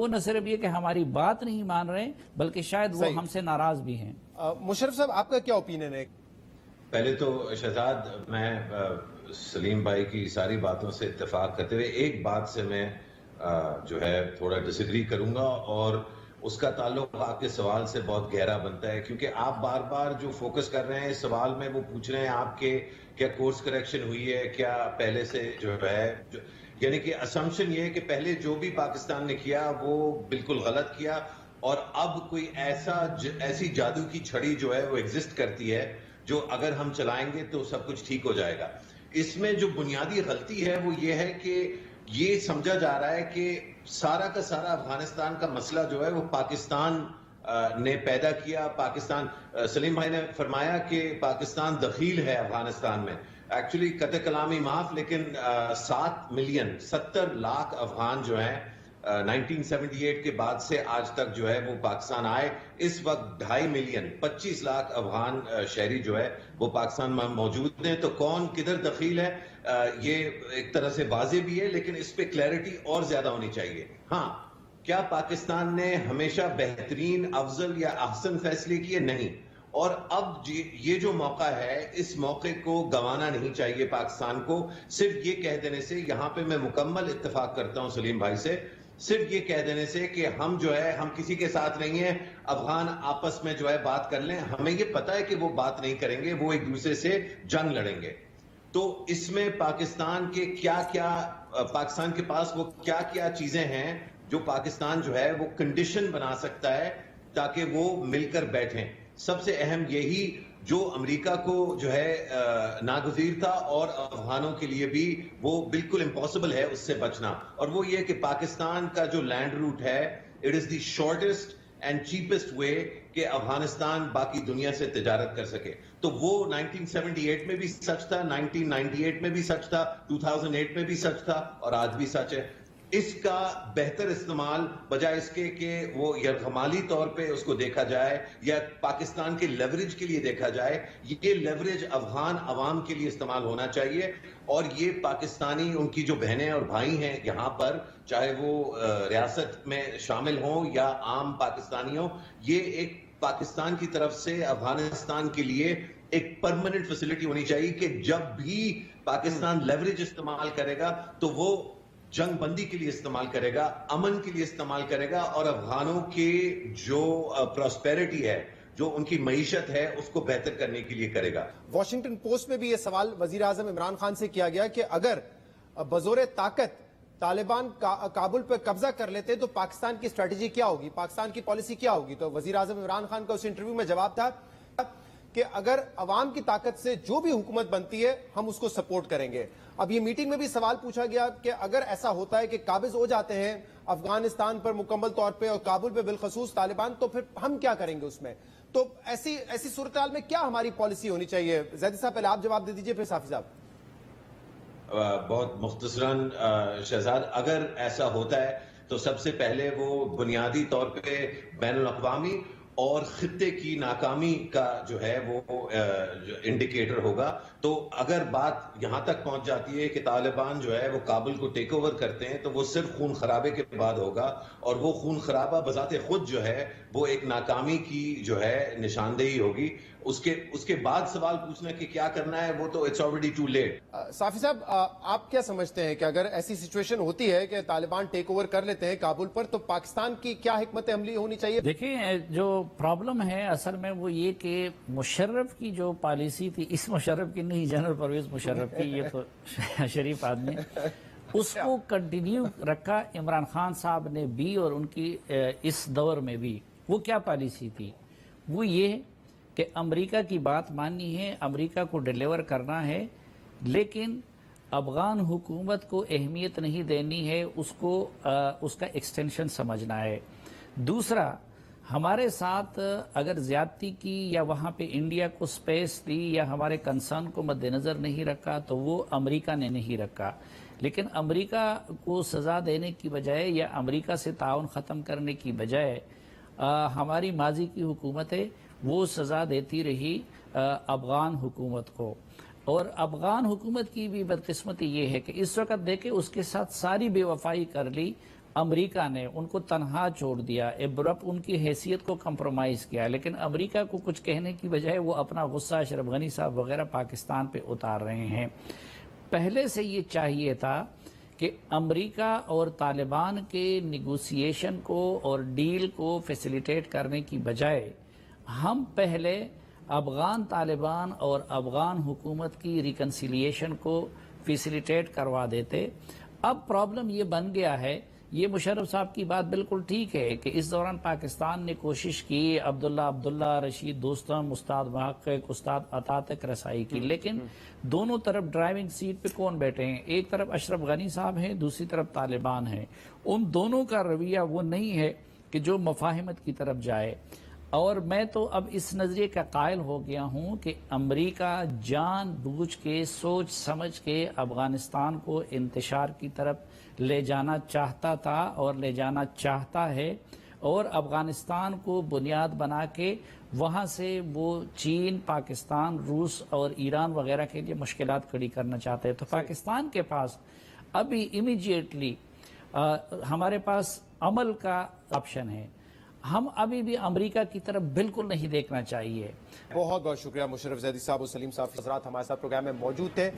وہ نہ صرف یہ کہ ہماری بات نہیں مان رہے بلکہ شاید وہ ہم سے ناراض بھی ہیں۔ مشرف صاحب آپ کا کیا اوپینین ہے؟ پہلے تو شہزاد میں سلیم بھائی کی ساری باتوں سے اتفاق کرتے ہوئے ایک بات سے میں جو ہے تھوڑا ڈس ایگری کروں گا، اور اس کا تعلق آپ کے سوال سے بہت گہرا بنتا ہے، کیونکہ آپ بار بار جو فوکس کر رہے ہیں اس سوال میں وہ پوچھ رہے ہیں آپ کے کیا کورس کریکشن ہوئی ہے، کیا پہلے سے جو ہے یعنی کہ اسمپشن یہ ہے کہ پہلے جو بھی پاکستان نے کیا وہ بالکل غلط کیا، اور اب کوئی ایسی جادو کی چھڑی جو ہے وہ ایگزسٹ کرتی ہے جو اگر ہم چلائیں گے تو سب کچھ ٹھیک ہو جائے گا۔ اس میں جو بنیادی غلطی ہے وہ یہ ہے کہ یہ سمجھا جا رہا ہے کہ سارا کا سارا افغانستان کا مسئلہ جو ہے وہ پاکستان نے پیدا کیا۔ پاکستان، سلیم بھائی نے فرمایا کہ پاکستان دخیل ہے افغانستان میں، ایکچولی قطع کلامی معاف، لیکن 70 لاکھ افغان جو ہیں 1978 کے بعد سے آج تک جو ہے وہ پاکستان آئے، اس وقت 2.5 ملین 25 لاکھ افغان شہری جو ہے وہ پاکستان میں موجود ہیں۔ تو کون کدھر دخیل ہے یہ ایک طرح سے واضح بھی ہے، لیکن اس پہ کلیئرٹی اور زیادہ ہونی چاہیے۔ ہاں، کیا پاکستان نے ہمیشہ بہترین، افضل یا احسن فیصلے کیے؟ نہیں، اور اب یہ جو موقع ہے اس موقع کو گنوانا نہیں چاہیے پاکستان کو۔ صرف یہ کہہ دینے سے، یہاں پہ میں مکمل اتفاق کرتا ہوں سلیم بھائی سے، صرف یہ کہہ دینے سے کہ ہم جو ہے ہم کسی کے ساتھ نہیں ہیں، افغان آپس میں جو ہے بات کر لیں، ہمیں یہ پتا ہے کہ وہ بات نہیں کریں گے، وہ ایک دوسرے سے جنگ لڑیں گے۔ تو اس میں پاکستان کے پاکستان کے پاس وہ کیا چیزیں ہیں جو پاکستان جو ہے وہ کنڈیشن بنا سکتا ہے تاکہ وہ مل کر بیٹھیں۔ سب سے اہم یہی جو امریکہ کو جو ہے ناگزیر تھا، اور افغانوں کے لیے بھی وہ بالکل امپاسبل ہے اس سے بچنا، اور وہ یہ کہ پاکستان کا جو لینڈ روٹ ہے it is the shortest and cheapest way کہ افغانستان باقی دنیا سے تجارت کر سکے۔ تو وہ 1978 میں بھی سچ تھا، 1998 میں بھی سچ تھا، 2008 میں بھی سچ تھا، اور آج بھی سچ ہے۔ اس کا بہتر استعمال بجائے اس کے کہ وہ یرغمالی طور پہ اس کو دیکھا جائے یا پاکستان کے لیوریج کے لیے دیکھا جائے، یہ لیوریج افغان عوام کے لیے استعمال ہونا چاہیے، اور یہ پاکستانی ان کی جو بہنیں اور بھائی ہیں یہاں پر، چاہے وہ ریاست میں شامل ہوں یا عام پاکستانی ہوں، یہ ایک پاکستان کی طرف سے افغانستان کے لیے ایک پرماننٹ فیسلٹی ہونی چاہیے کہ جب بھی پاکستان لیوریج استعمال کرے گا تو وہ جنگ بندی کے لیے استعمال کرے گا، امن کے لیے استعمال کرے گا، اور افغانوں کی جو پراسپیرٹی ہے، جو ان کی معیشت ہے، اس کو بہتر کرنے کے لیے کرے گا۔ واشنگٹن پوسٹ میں بھی یہ سوال وزیر اعظم عمران خان سے کیا گیا کہ اگر بزور طاقت طالبان کابل پر قبضہ کر لیتے تو پاکستان کی اسٹریٹجی کیا ہوگی، پاکستان کی پالیسی کیا ہوگی؟ تو وزیر اعظم عمران خان کا اس انٹرویو میں جواب تھا کہ اگر عوام کی طاقت سے جو بھی حکومت بنتی ہے ہم اس کو سپورٹ کریں گے۔ اب یہ میٹنگ میں بھی سوال پوچھا گیا کہ اگر ایسا ہوتا ہے کہ قابض ہو جاتے ہیں افغانستان پر مکمل طور پہ اور کابل پہ بالخصوص طالبان، تو پھر ہم کیا کریں گے اس میں؟ تو ایسی صورتحال میں کیا ہماری پالیسی ہونی چاہیے؟ زیدی صاحب پہلے آپ جواب دے دیجئے، پھر صافی صاحب۔ بہت مختصراً شہزاد، اگر ایسا ہوتا ہے تو سب سے پہلے وہ بنیادی طور پہ بین الاقوامی اور خطے کی ناکامی کا جو ہے وہ انڈیکیٹر ہوگا۔ تو اگر بات یہاں تک پہنچ جاتی ہے کہ طالبان جو ہے وہ کابل کو ٹیک اوور کرتے ہیں تو وہ صرف خون خرابے کے بعد ہوگا، اور وہ خون خرابہ بذات خود جو ہے وہ ایک ناکامی کی جو ہے نشاندہی ہوگی۔ اس کے بعد سوال پوچھنا کہ کیا کرنا ہے، وہ تو اٹس آلریڈی ٹو لیٹ۔ صافی صاحب، آپ کیا سمجھتے ہیں کہ اگر ایسی سچویشن ہوتی ہے کہ طالبان ٹیک اوور کر لیتے ہیں کابل پر، تو پاکستان کی کیا حکمت عملی ہونی چاہیے؟ دیکھیں، جو پرابلم ہے اصل میں وہ یہ کہ مشرف کی جو پالیسی تھی، اس مشرف کی نہیں، جنرل پرویز مشرف کی، یہ تو شریف آدمی، اس کو کنٹینیو رکھا عمران خان صاحب نے بھی، اور ان کی اس دور میں بھی وہ کیا پالیسی تھی؟ وہ یہ کہ امریکہ کی بات ماننی ہے، امریکہ کو ڈیلیور کرنا ہے، لیکن افغان حکومت کو اہمیت نہیں دینی ہے، اس کا ایکسٹینشن سمجھنا ہے۔ دوسرا، ہمارے ساتھ اگر زیادتی کی یا وہاں پہ انڈیا کو سپیس دی یا ہمارے کنسرن کو مد نظر نہیں رکھا تو وہ امریکہ نے نہیں رکھا، لیکن امریکہ کو سزا دینے کی بجائے یا امریکہ سے تعاون ختم کرنے کی بجائے ہماری ماضی کی حکومتیں وہ سزا دیتی رہی افغان حکومت کو، اور افغان حکومت کی بھی بدقسمتی یہ ہے کہ اس وقت دیکھیں اس کے ساتھ ساری بے وفائی کر لی، امریکہ نے ان کو تنہا چھوڑ دیا، ایبرپ ان کی حیثیت کو کمپرومائز کیا، لیکن امریکہ کو کچھ کہنے کی بجائے وہ اپنا غصہ اشرف غنی صاحب وغیرہ پاکستان پہ اتار رہے ہیں۔ پہلے سے یہ چاہیے تھا کہ امریکہ اور طالبان کے نیگوسیشن کو اور ڈیل کو فیسیلیٹیٹ کرنے کی بجائے ہم پہلے افغان طالبان اور افغان حکومت کی ریکنسیلیشن کو فیسیلیٹیٹ کروا دیتے۔ اب پرابلم یہ بن گیا ہے، یہ مشرف صاحب کی بات بالکل ٹھیک ہے کہ اس دوران پاکستان نے کوشش کی عبداللہ رشید دوستم، استاد محقق، استاد عطا تک رسائی کی، لیکن دونوں طرف ڈرائیونگ سیٹ پہ کون بیٹھے ہیں؟ ایک طرف اشرف غنی صاحب ہیں، دوسری طرف طالبان ہیں۔ ان دونوں کا رویہ وہ نہیں ہے کہ جو مفاہمت کی طرف جائے، اور میں تو اب اس نظریے کا قائل ہو گیا ہوں کہ امریکہ جان بوجھ کے سوچ سمجھ کے افغانستان کو انتشار کی طرف لے جانا چاہتا تھا اور لے جانا چاہتا ہے، اور افغانستان کو بنیاد بنا کے وہاں سے وہ چین، پاکستان، روس اور ایران وغیرہ کے لیے مشکلات کھڑی کرنا چاہتے ہیں۔ تو پاکستان کے پاس ابھی امیڈیٹلی ہمارے پاس عمل کا آپشن ہے، ہم ابھی بھی امریکہ کی طرف بالکل نہیں دیکھنا چاہیے۔ بہت بہت شکریہ مشرف زیدی صاحب اور سلیم صاحب حضرات ہمارے ساتھ پروگرام میں موجود تھے۔